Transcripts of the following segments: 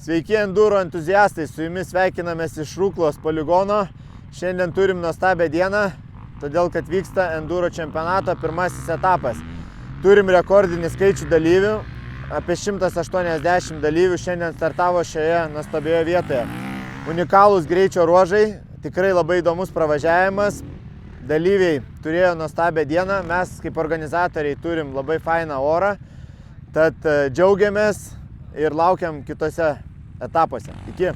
Sveiki enduro entuziastai, su jumis sveikinamės iš Ruklos poligono. Šiandien turim nuostabią dieną, todėl kad vyksta enduro čempionato pirmasis etapas. Turim rekordinį skaičių dalyvių, apie 180 dalyvių šiandien startavo šioje nuostabioje vietoje. Unikalūs greičio ruožai, tikrai labai įdomus pravažiavimas. Dalyviai turėjo nuostabią dieną, mes kaip organizatoriai turim labai fainą orą, tad džiaugiamės ir laukiam kitose etapuose. Iki!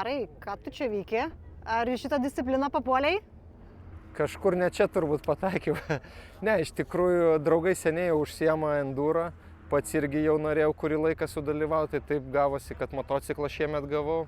Arai, ką tu čia veiki? Ar į šitą discipliną papuoliai? Kažkur ne čia turbūt pataikiau. Ne, iš tikrųjų, draugai seniai jau užsiema enduro. Pats irgi jau norėjau kurį laiką sudalyvauti, tai taip gavosi, kad motociklą šiemet gavau.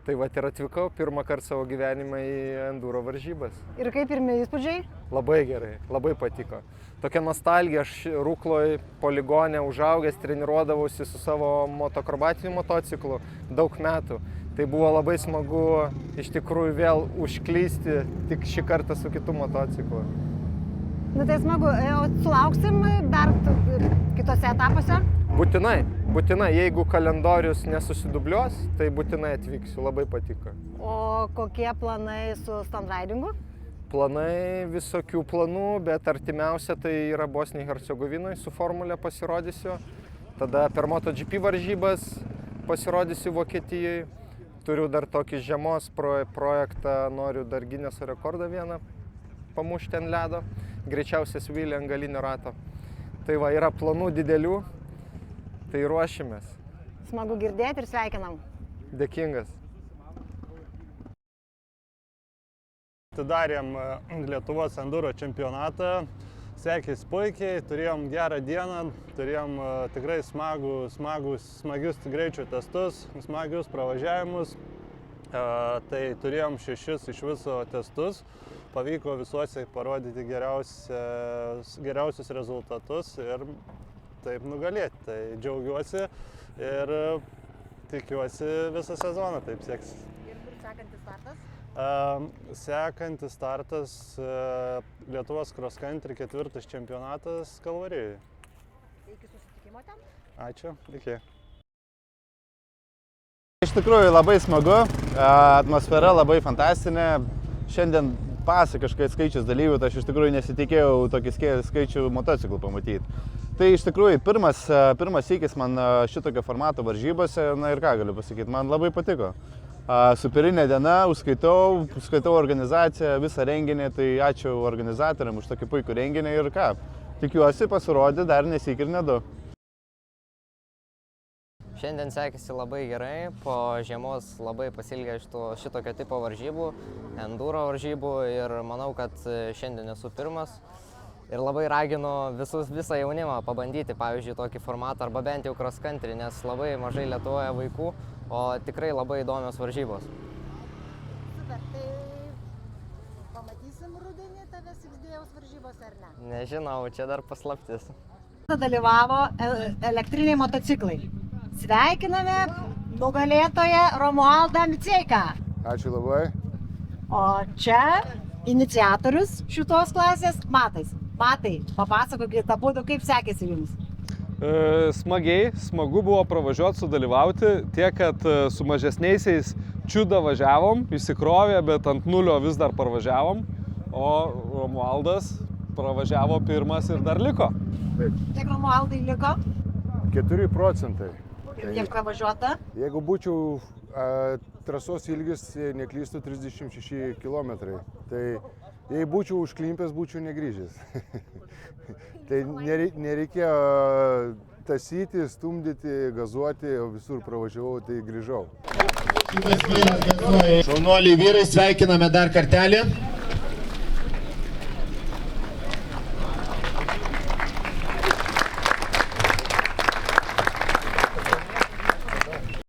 Tai vat ir atvykau pirmą kartą savo gyvenimą į enduro varžybas. Ir kaip pirmi įspūdžiai? Labai gerai, labai patiko. Tokia nostalgija, aš Rukloj poligone užaugęs, treniruodavausi su savo motokrobatiniu motociklu daug metų. Tai buvo labai smagu iš tikrųjų vėl užklysti tik šį kartą su kitu motociklu. Nu tai smagu, o sulauksim dar kitose etapuose? Būtinai, jeigu kalendorius nesusidubliuos, tai būtinai atvyksiu, labai patiko. O kokie planai su standridingu? Planai, visokių planų, bet artimiausia tai yra Bosnijai Hercegovinai, su formulė pasirodysiu. Tada per MotoGP varžybas pasirodysiu Vokietijai. Turiu dar tokį žiemos projektą, noriu dar Gineso rekordą vieną pamušti ant ledo, greičiausiai svilį ant galinio rato. Tai va, yra planų didelių, tai ruošimės. Smagu girdėti ir sveikinam. Dėkingas. Atidarėm Lietuvos enduro čempionatą, sekėsi puikiai, turėjom gerą dieną, turėjom tikrai smagius greičio testus, smagius pravažiavimus. Tai turėjom 6 iš viso testus, pavyko visuose parodyti geriausius rezultatus ir taip nugalėti. Tai džiaugiuosi ir tikiuosi visą sezoną taip seksis. Ir kur sekantis startas? Sekantis startas Lietuvos cross country 4 čempionatas Kalvarijoje. Iki susitikimo ten? Ačiū, iki. Iš tikrųjų labai smagu, atmosfera labai fantastinė. Šiandien pasakiškai skaičius dalyvių, tai aš iš tikrųjų nesitikėjau tokį skaičių motociklų pamatyti. Tai iš tikrųjų pirmas sykis man šitokio formato varžybose, na ir ką galiu pasakyti, man labai patiko. Superinė diena, skaitau organizaciją, visą renginį, tai ačiū organizatoriam už tokį puikų renginį ir ką, tikiuosi pasirodyti dar nesyk ir ne du. Šiandien sekėsi labai gerai, po žiemos labai pasiilgę šitokio tipo varžybų, enduro varžybų ir manau, kad šiandien esu pirmas. Ir labai raginu visą jaunimą pabandyti, pavyzdžiui, tokį formatą arba bent jau cross country, nes labai mažai Lietuvoje vaikų, o tikrai labai įdomios varžybos. Super, tai pamatysim rudenį tave Sixdėjaus varžybose ar ne? Nežinau, čia dar paslaptis. Dalyvavo elektriniai motociklai. Sveikiname nugalėtoją Romualdą Miceiką. Ačiū labai. O čia iniciatorius šitos klasės Matais. Matai, papasakokit abudu, kaip sekėsi jums. Smagiai, smagu buvo pravažiuoti, sudalyvauti, tiek, kad su mažesniaisiais čiudą važiavom, išsikrovė, bet ant nulio vis dar parvažiavom. o Romualdas pravažiavo pirmas ir dar liko. Kiek Romualdai liko? 4%. Kiek pravažiuota? Jeigu būčiau trasos ilgis, jei neklystu, 36 km, tai jei būčiau užklimpęs, būčiau negrįžęs. Tai nereikėjo tasyti, stumdyti, gazuoti, o visur pravažiavau, tai grįžau. Šaunuoliai vyrai, sveikiname dar kartelį.